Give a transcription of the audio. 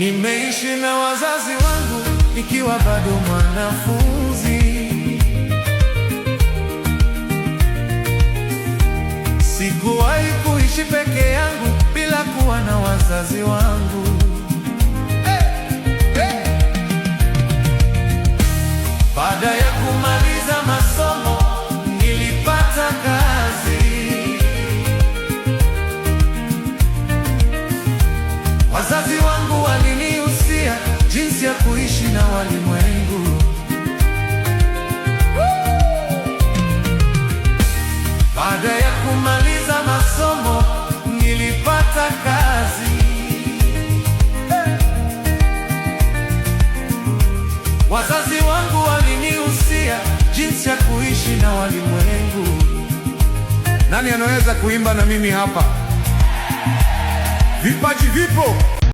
Nimeishi na wazazi wangu nikiwa bado mwanafunzi. Sikuwahi kuishi peke yangu bila kuwa na wazazi wangu. Baada ya kumaliza masomo nilipata kazi. Wazazi wangu walinihusia jinsi ya kuishi na walimwengu. Baada ya kumaliza masomo nilipata kazi. Wazazi wangu walinihusia jinsi ya kuishi na walimwengu. Nani anaweza kuimba na mimi hapa? Vipaji vipo.